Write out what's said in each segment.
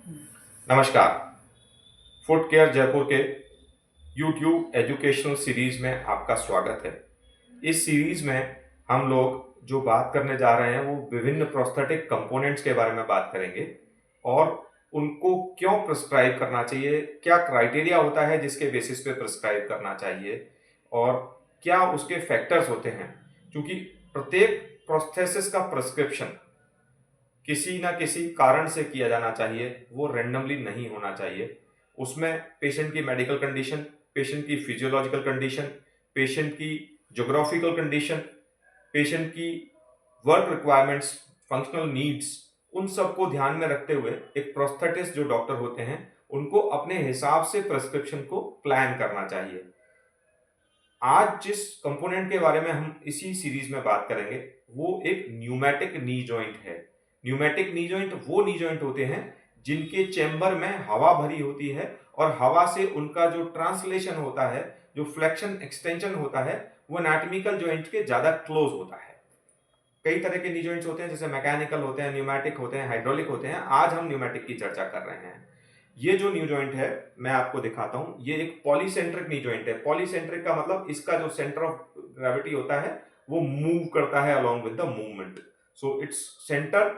नमस्कार। Foot care Jaipur के YouTube educational series में आपका स्वागत है। इस सीरीज में हम लोग जो बात करने जा रहे हैं वो विभिन्न प्रोस्थेटिक कंपोनेंट्स के बारे में बात करेंगे और उनको क्यों प्रिस्क्राइब करना चाहिए, क्या क्राइटेरिया होता है जिसके बेसिस पे प्रिस्क्राइब करना चाहिए और क्या उसके फैक्टर्स होते हैं। क्योंकि प्रत्येक प्रोस्थेसिस का प्रिस्क्रिप्शन किसी ना किसी कारण से किया जाना चाहिए, वो रैंडमली नहीं होना चाहिए। उसमें पेशेंट की मेडिकल कंडीशन, पेशेंट की फिजियोलॉजिकल कंडीशन, पेशेंट की ज्योग्राफिकल कंडीशन, पेशेंट की वर्क रिक्वायरमेंट्स, फंक्शनल नीड्स, उन सबको ध्यान में रखते हुए एक प्रोस्थेटिस्ट जो डॉक्टर होते हैं उनको अपने हिसाब से प्रिस्क्रिप्शन को प्लान करना चाहिए। आज जिस कंपोनेंट के बारे में हम इसी सीरीज में बात करेंगे वो एक न्यूमैटिक नी जॉइंट है। न्यूमैटिक नी जॉइंट वो नी जॉइंट होते हैं जिनके चेंबर में हवा भरी होती है और हवा से उनका जो ट्रांसलेशन होता है, जो फ्लेक्शन एक्सटेंशन होता है, वो एनाटॉमिकल जॉइंट के ज्यादा क्लोज होता है। कई तरह के नी जॉइंट्स होते हैं, जैसे मैकेनिकल होते हैं, न्यूमैटिक होते हैं, हाइड्रोलिक होते हैं। आज हम न्यूमैटिक की चर्चा कर रहे हैं। ये जो न्यू जॉइंट है मैं आपको दिखाता हूं, ये एक पॉलीसेंट्रिक नी जॉइंट है। पॉलीसेंट्रिक का मतलब इसका जो सेंटर ऑफ ग्रेविटी होता है वो मूव करता है along with the movement. So it's centre,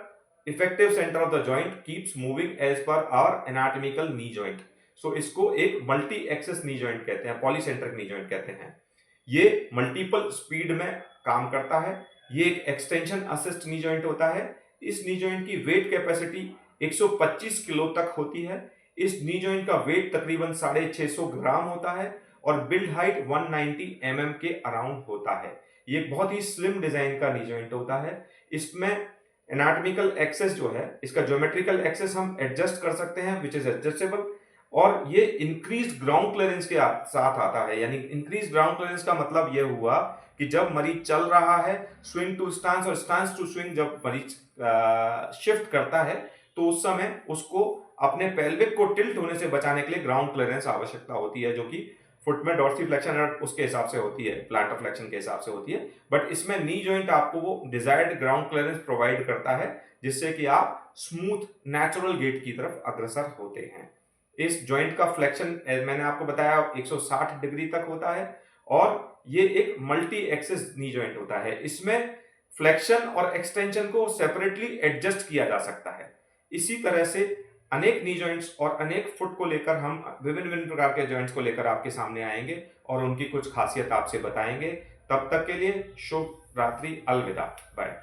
effective centre of the joint keeps moving as per our anatomical knee joint. So इसको एक मल्टी एक्सिस नी जॉइंट कहते हैं, पॉलीसेंट्रिक नी जॉइंट कहते हैं। ये मल्टीपल स्पीड में काम करता है। ये एक एक्सटेंशन असिस्ट नी जॉइंट होता है। इस नी जॉइंट की वेट कैपेसिटी 125 किलो तक होती है। इस नी जॉइंट का वेट तकरीबन 650 ग्राम होता है और बिल्ड हाइट 190 mm के अराउंड होता है। ये बहुत ही स्लिम डिजाइन का नी जॉइंट होता है। इसमें एनाटॉमिकल एक्सेस जो है, इसका ज्योमेट्रिकल एक्सेस हम एडजस्ट कर सकते हैं, विच इज एडजस्टेबल। और ये इंक्रीज ग्राउंड क्लियरेंस के साथ आता है। यानी इंक्रीज ग्राउंड क्लियरेंस का मतलब ये हुआ कि जब मरीज चल रहा है, स्विंग टू स्टांस और स्टांस टू स्विंग जब मरीज शिफ्ट करता है तो उस समय उसको अपने पेल्विक को टिल्ट होने से बचाने के लिए ग्राउंड क्लियरेंस आवश्यकता होती है, जो कि फुट में डॉर्सीफ्लेक्शन और उसके हिसाब से होती है, प्लांटर फ्लेक्शन के हिसाब से होती है। बट इसमें नी जॉइंट आपको वो डिजायर्ड ग्राउंड क्लियरेंस प्रोवाइड करता है जिससे कि आप स्मूथ नेचुरल गेट की तरफ अग्रसर होते हैं। इस जॉइंट का फ्लेक्शन मैंने आपको बताया 160 डिग्री तक होता है और ये एक मल्टी एक्सिस नी जॉइंट होता है। इसमें फ्लेक्शन और एक्सटेंशन को सेपरेटली एडजस्ट किया जा सकता है। इसी तरह से अनेक नी जॉइंट्स और अनेक फुट को लेकर हम विभिन्न विभिन्न प्रकार के जॉइंट्स को लेकर आपके सामने आएंगे और उनकी कुछ खासियत आपसे बताएंगे। तब तक के लिए शुभ रात्रि, अलविदा, बाय।